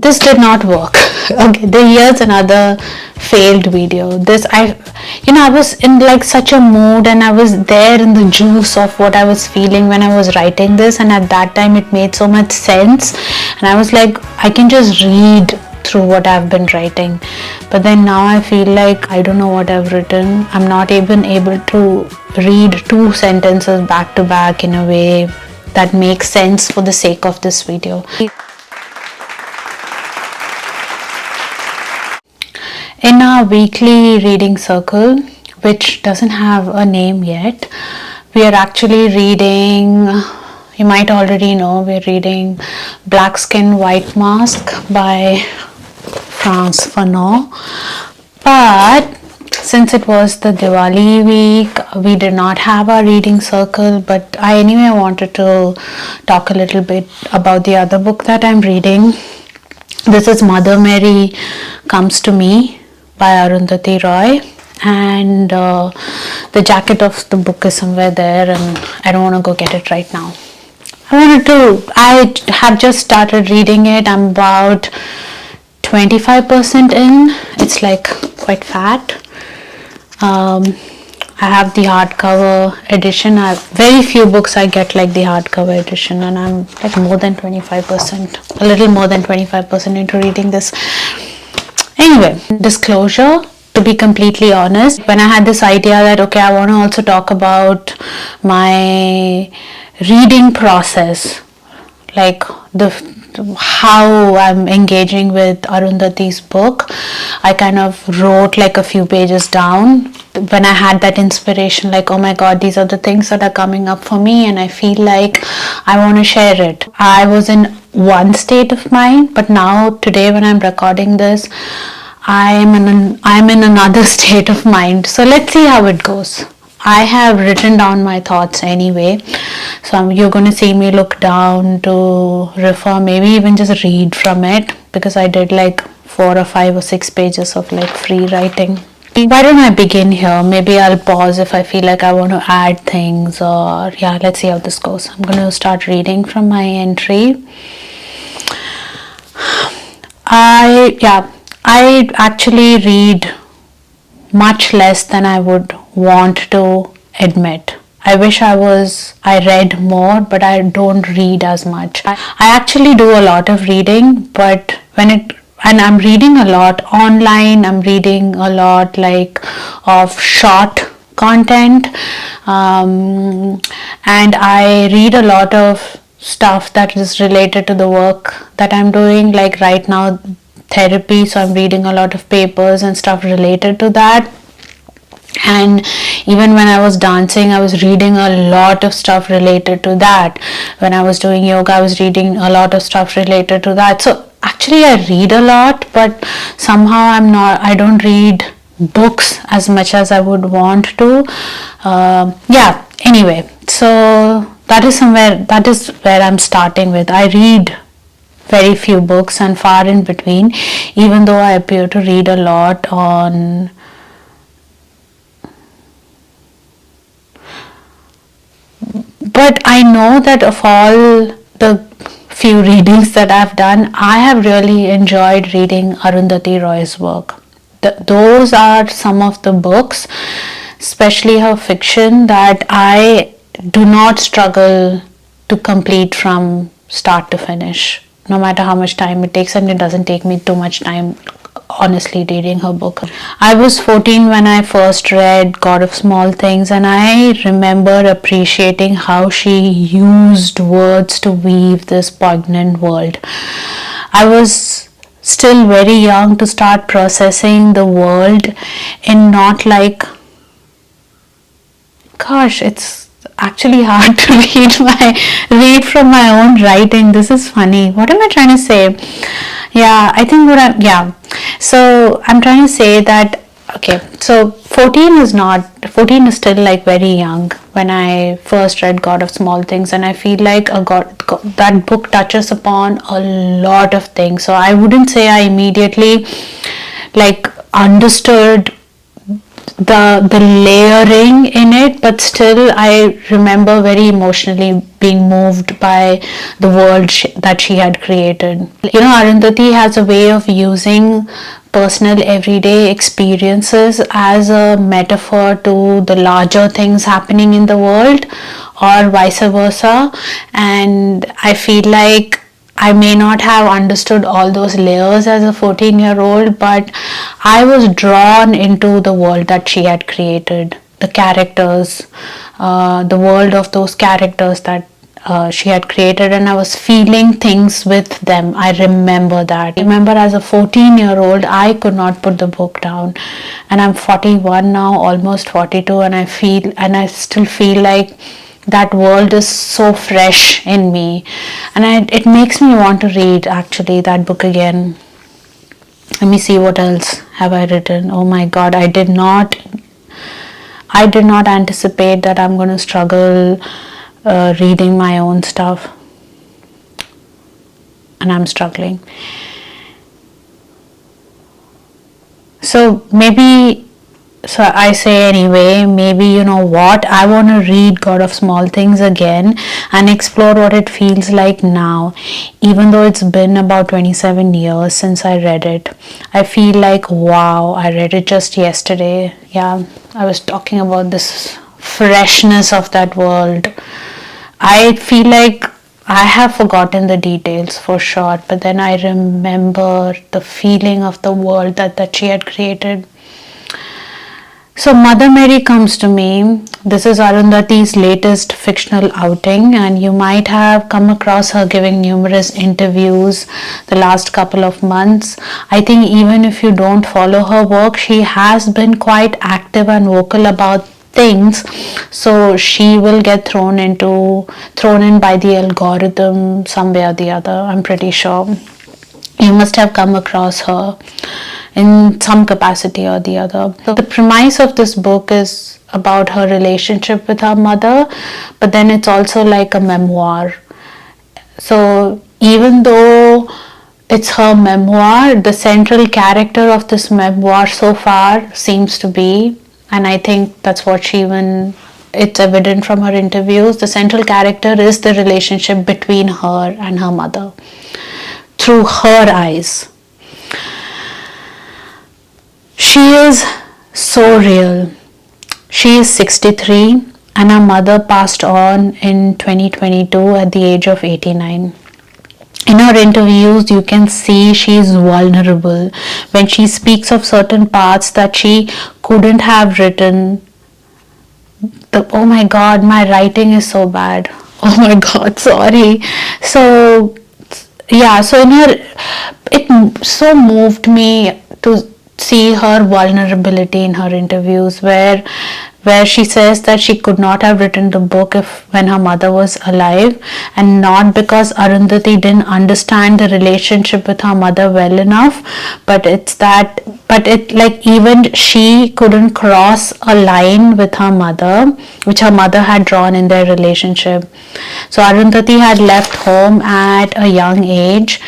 This did not work. Okay, here's another failed video. I was in like such a mood, and I was there in the juice of what I was feeling when I was writing this, and at that time it made so much sense, and I was like, I can just read through what I've been writing. But then now I feel like I don't know what I've written. I'm not even able to read two sentences back to back in a way that makes sense for the sake of this video. In our weekly reading circle, which doesn't have a name yet, we are actually reading, you might already know, we're reading Black Skin, White Mask by Franz Fanon. But since it was the Diwali week, we did not have our reading circle, but I anyway wanted to talk a little bit about the other book that I'm reading. This is Mother Mary Comes to Me by Arundhati Roy, and the jacket of the book is somewhere there, and I don't want to go get it right now. I have just started reading it. I'm about 25% in. It's like quite fat. I have the hardcover edition. Very few books I get like the hardcover edition, and I'm like more than 25%, a little more than 25% into reading this. Anyway, disclosure, to be completely honest, when I had this idea that, okay, I want to also talk about my reading process, like how I'm engaging with Arundhati's book, I kind of wrote like a few pages down when I had that inspiration, like, oh my god, these are the things that are coming up for me, and I feel like I want to share it. I was in one state of mind, but now today when I'm recording this, I'm in another state of mind. So let's see how it goes. I have written down my thoughts anyway, so you're going to see me look down to refer, maybe even just read from it, because I did like 4 or 5 or 6 pages of like free writing. Why don't I begin here? Maybe I'll pause if I feel like I want to add things, or yeah, let's see how this goes. I'm going to start reading from my entry. I actually read much less than I would want to admit. I wish I read more, but I don't read as much. I actually do a lot of reading, but and I'm reading a lot online. I'm reading a lot like of short content, and I read a lot of stuff that is related to the work that I'm doing, like right now therapy, so I'm reading a lot of papers and stuff related to that. And even when I was dancing, I was reading a lot of stuff related to that. When I was doing yoga, I was reading a lot of stuff related to that. So actually I read a lot, but somehow I don't read books as much as I would want to. Anyway, so that is where I'm starting with. I read very few books and far in between, even though I appear to read a lot on but I know that of all the few readings that I've done, I have really enjoyed reading Arundhati Roy's work. Those are some of the books, especially her fiction, that I do not struggle to complete from start to finish, no matter how much time it takes, and it doesn't take me too much time honestly reading her book. I was 14 when I first read God of Small Things, and I remember appreciating how she used words to weave this poignant world. I was still very young to start processing the world in not like, gosh, it's actually hard to read from my own writing. This is funny. What am I trying to say? So I'm trying to say that, okay, so 14 is still like very young when I first read God of Small Things, and I feel like that book touches upon a lot of things. So I wouldn't say I immediately like understood the layering in it, but still I remember very emotionally being moved by the world that she had created. You know, Arundhati has a way of using personal everyday experiences as a metaphor to the larger things happening in the world, or vice versa. And I feel like I may not have understood all those layers as a 14-year-old, but I was drawn into the world that she had created, the characters, the world of those characters that she had created, and I was feeling things with them. I remember that. I remember as a 14-year-old, I could not put the book down, and I'm 41 now, almost 42, and I still feel like that world is so fresh in me, and it makes me want to read actually that book again. Let me see what else have I written. Oh my god, I did not anticipate that I'm going to struggle reading my own stuff, and I'm struggling. So I say anyway, maybe you know what, I want to read God of Small Things again and explore what it feels like now. Even though it's been about 27 years since I read it, I feel like, wow, I read it just yesterday. Yeah, I was talking about this freshness of that world. I feel like I have forgotten the details for sure, but then I remember the feeling of the world that she had created. So Mother Mary comes to me. This is Arundhati's latest fictional outing, and you might have come across her giving numerous interviews the last couple of months. I think even if you don't follow her work, she has been quite active and vocal about things, so she will get thrown in by the algorithm some way or the other. I'm pretty sure you must have come across her in some capacity or the other. So the premise of this book is about her relationship with her mother, but then it's also like a memoir. So even though it's her memoir, the central character of this memoir so far seems to be, and I think that's what it's evident from her interviews, the central character is the relationship between her and her mother through her eyes. She is so real. She is 63 and her mother passed on in 2022 at the age of 89. In her interviews, you can see she is vulnerable when she speaks of certain parts that she couldn't have written. Oh my god, my writing is so bad. Oh my god, sorry. So yeah, so it so moved me to see her vulnerability in her interviews, where she says that she could not have written the book when her mother was alive, and not because Arundhati didn't understand the relationship with her mother well enough, but even she couldn't cross a line with her mother, which her mother had drawn in their relationship. So Arundhati had left home at a young age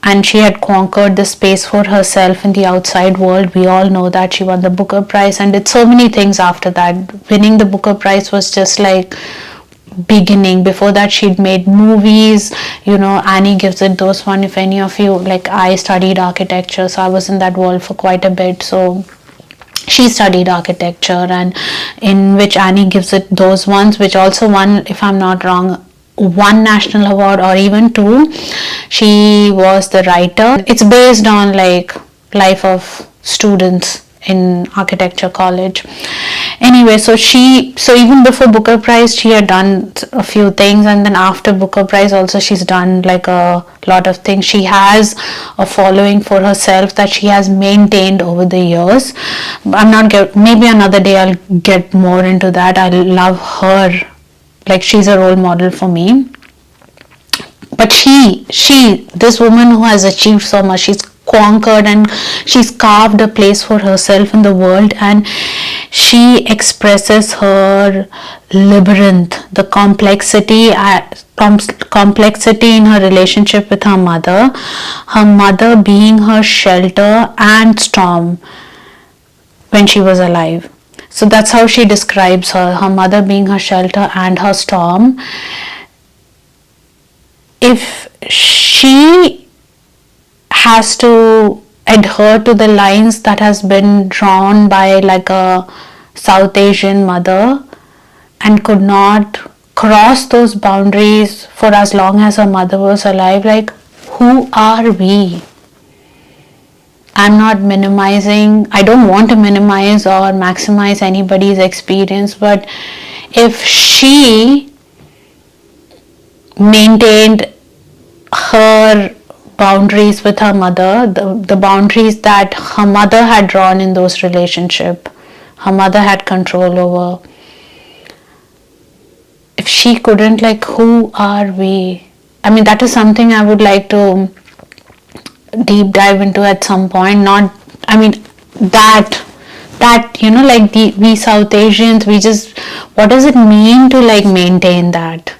and she had conquered the space for herself in the outside world. We all know that she won the Booker Prize and did so many things after that. Winning the Booker Prize was just like beginning. Before that, she'd made movies, Annie Gives It Those One. If any of you, like, I studied architecture, so I was in that world for quite a bit. So she studied architecture, and in which Annie Gives It Those Ones, which also won, if I'm not wrong, one national award or even two. She was the writer. It's based on like life of students in architecture college. Anyway, so even before Booker Prize she had done a few things, and then after Booker Prize also she's done like a lot of things. She has a following for herself that she has maintained over the years. Maybe another day I'll get more into that. I love her. Like, she's a role model for me. But this woman who has achieved so much, she's conquered and she's carved a place for herself in the world, and she expresses her labyrinth, the complexity in her relationship with her mother being her shelter and storm. when she was alive. So that's how she describes her mother being her shelter and her storm. If she has to adhere to the lines that has been drawn by like a South Asian mother and could not cross those boundaries for as long as her mother was alive, like, who are we? I'm not minimizing, I don't want to minimize or maximize anybody's experience, but if she maintained her boundaries with her mother, the boundaries that her mother had drawn in those relationships, her mother had control over. If she couldn't, like, who are we? I mean, that is something I would like to deep dive into at some point. Not, I mean, that like we South Asians, we just, what does it mean to like maintain that?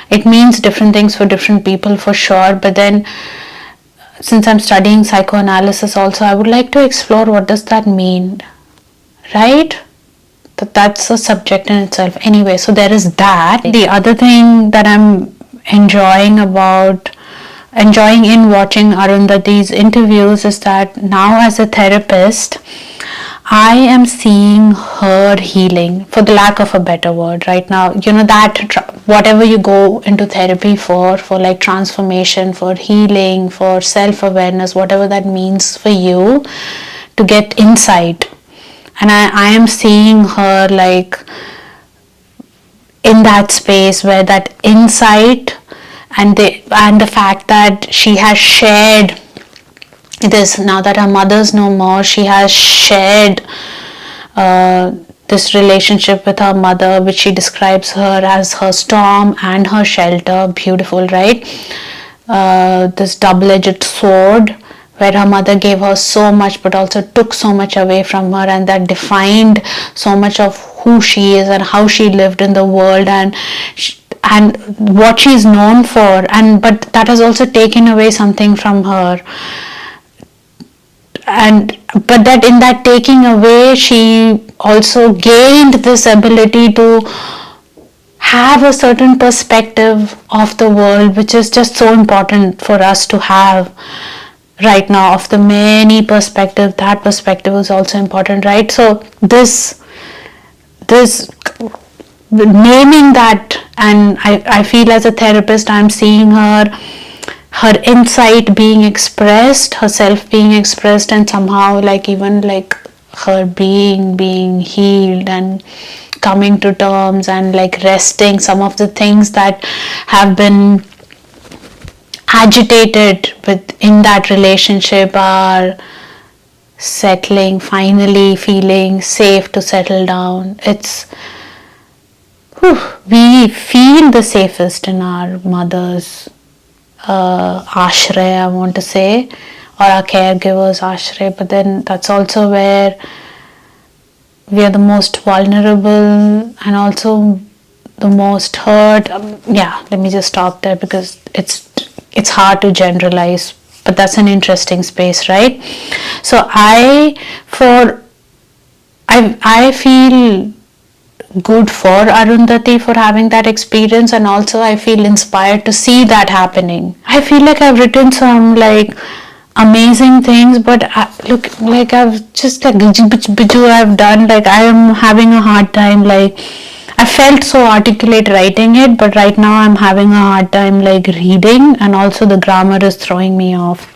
It means different things for different people, for sure, but then since I'm studying psychoanalysis also, I would like to explore what does that mean, right? That's a subject in itself. Anyway, so there is that. The other thing that I'm enjoying in watching Arundhati's interviews is that now as a therapist, I am seeing her healing, for the lack of a better word. Right now, that whatever you go into therapy for like transformation, for healing, for self-awareness, whatever that means for you, to get insight. And I am seeing her like in that space where that insight and the fact that she has shared this, now that her mother's no more, she has shared this relationship with her mother, which she describes her as her storm and her shelter. Beautiful, right? This double-edged sword, where her mother gave her so much but also took so much away from her, and that defined so much of who she is and how she lived in the world and what she's known for, but that has also taken away something from her. But that in that taking away, she also gained this ability to have a certain perspective of the world, which is just so important for us to have right now. Of the many perspectives, that perspective is also important, right? So this naming that, and I feel as a therapist, I'm seeing her insight being expressed, herself being expressed, and somehow like even like her being healed and coming to terms and like resting. Some of the things that have been agitated within that relationship are settling, finally feeling safe to settle down. We feel the safest in our mother's ashray, I want to say, or our caregivers' ashray, but then that's also where we are the most vulnerable and also the most hurt. Let me just stop there because it's hard to generalize, but that's an interesting space, right? So I feel good for Arundhati for having that experience, and also I feel inspired to see that happening. I feel like I've written some like amazing things, but look, like I've just like I've done, like I am having a hard time, like I felt so articulate writing it, but right now I'm having a hard time like reading, and also the grammar is throwing me off.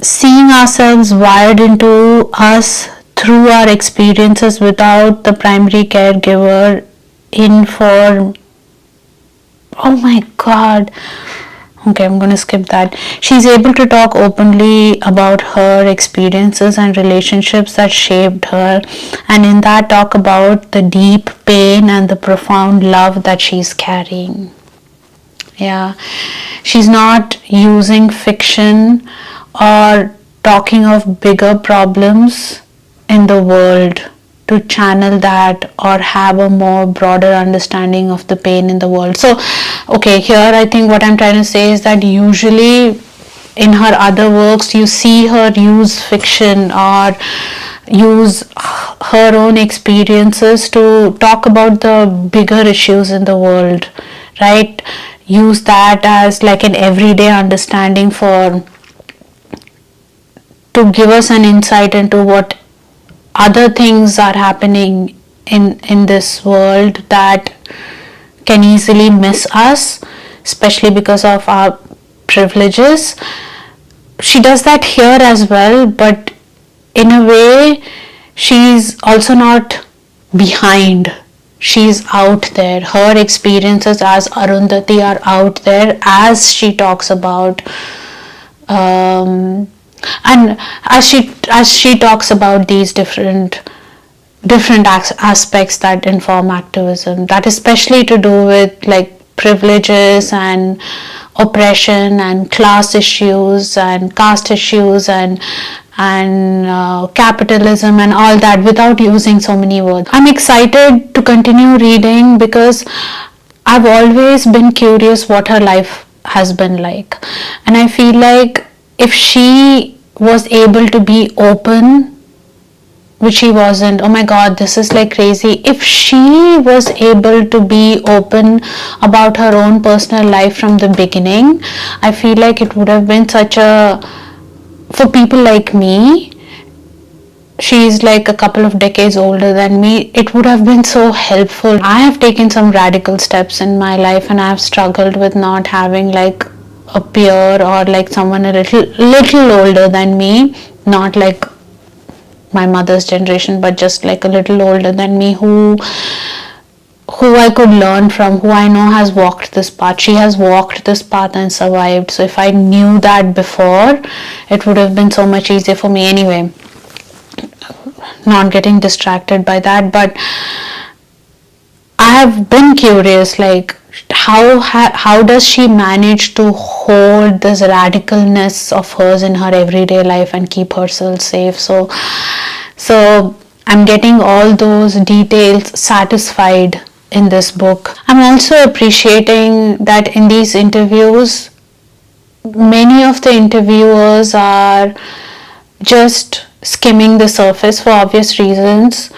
Seeing ourselves wired into us through our experiences without the primary caregiver in form. Oh my god. Okay, I'm going to skip that. She's able to talk openly about her experiences and relationships that shaped her, and in that talk about the deep pain and the profound love that she's carrying. Yeah, she's not using fiction or talking of bigger problems in the world to channel that or have a more broader understanding of the pain in the world. So okay, here I think what I'm trying to say is that usually in her other works you see her use fiction or use her own experiences to talk about the bigger issues in the world, right? Use that as like an everyday understanding for to give us an insight into what other things are happening in this world that can easily miss us, especially because of our privileges. She does that here as well, but in a way she's also not behind. She's out there. Her experiences as Arundhati are out there as she talks about and as she talks about these different aspects that inform activism, that especially to do with like privileges and oppression and class issues and caste issues and capitalism and all that without using so many words. I'm excited to continue reading because I've always been curious what her life has been like, and I feel like if she was able to be open, which she wasn't, oh my god, this is like crazy. If she was able to be open about her own personal life from the beginning, I feel like it would have been such a, for people like me, she's like a couple of decades older than me, it would have been so helpful. I have taken some radical steps in my life and I have struggled with not having like a peer or like someone a little older than me, not like my mother's generation, but just like a little older than me who I could learn from, who I know has walked this path. She has walked this path and survived. So if I knew that before, it would have been so much easier for me. Anyway, not getting distracted by that, but I have been curious, like how does she manage to hold this radicalness of hers in her everyday life and keep herself safe? So I'm getting all those details satisfied in this book. I'm also appreciating that in these interviews, many of the interviewers are just skimming the surface for obvious reasons.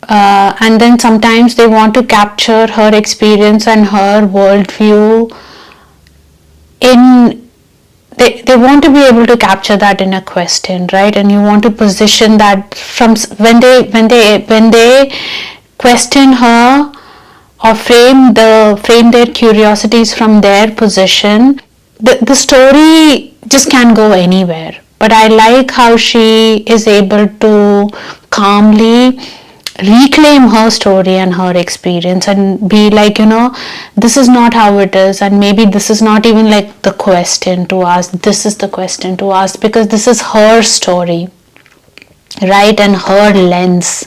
And then sometimes they want to capture her experience and her worldview in they want to be able to capture that in a question, right? And you want to position that from when they question her or frame their curiosities from their position, the story just can't go anywhere. But I like how she is able to calmly reclaim her story and her experience and be like, this is not how it is, and maybe this is not even like the question to ask, this is the question to ask, because this is her story, right? And her lens,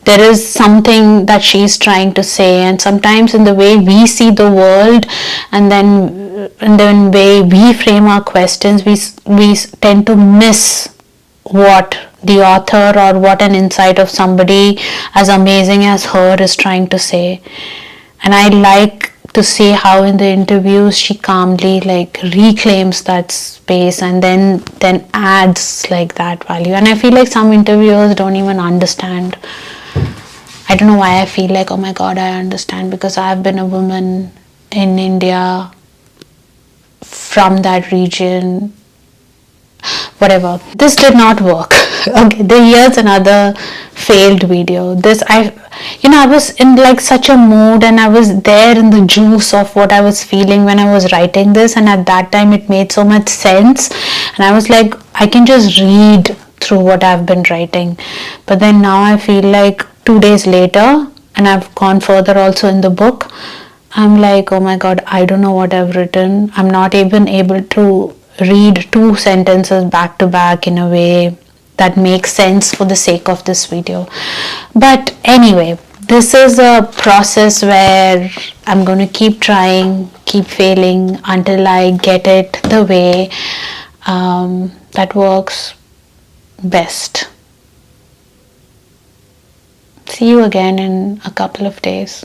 there is something that she's trying to say, and sometimes in the way we see the world and then way we frame our questions, we tend to miss what the author or what an insight of somebody as amazing as her is trying to say. And I like to see how in the interviews she calmly like reclaims that space and then adds like that value. And I feel like some interviewers don't even understand. I don't know why I feel like, oh my god, I understand, because I have been a woman in India from that region. Whatever, this did not work. Okay, here's another failed video. I was in like such a mood and I was there in the juice of what I was feeling when I was writing this, and at that time it made so much sense and I was like, I can just read through what I've been writing. But then now I feel like 2 days later, and I've gone further also in the book, I'm like, oh my god, I don't know what I've written. I'm not even able to read 2 sentences back to back in a way that makes sense for the sake of this video. But anyway, this is a process where I'm going to keep trying, keep failing until I get it the way that works best. See you again in a couple of days.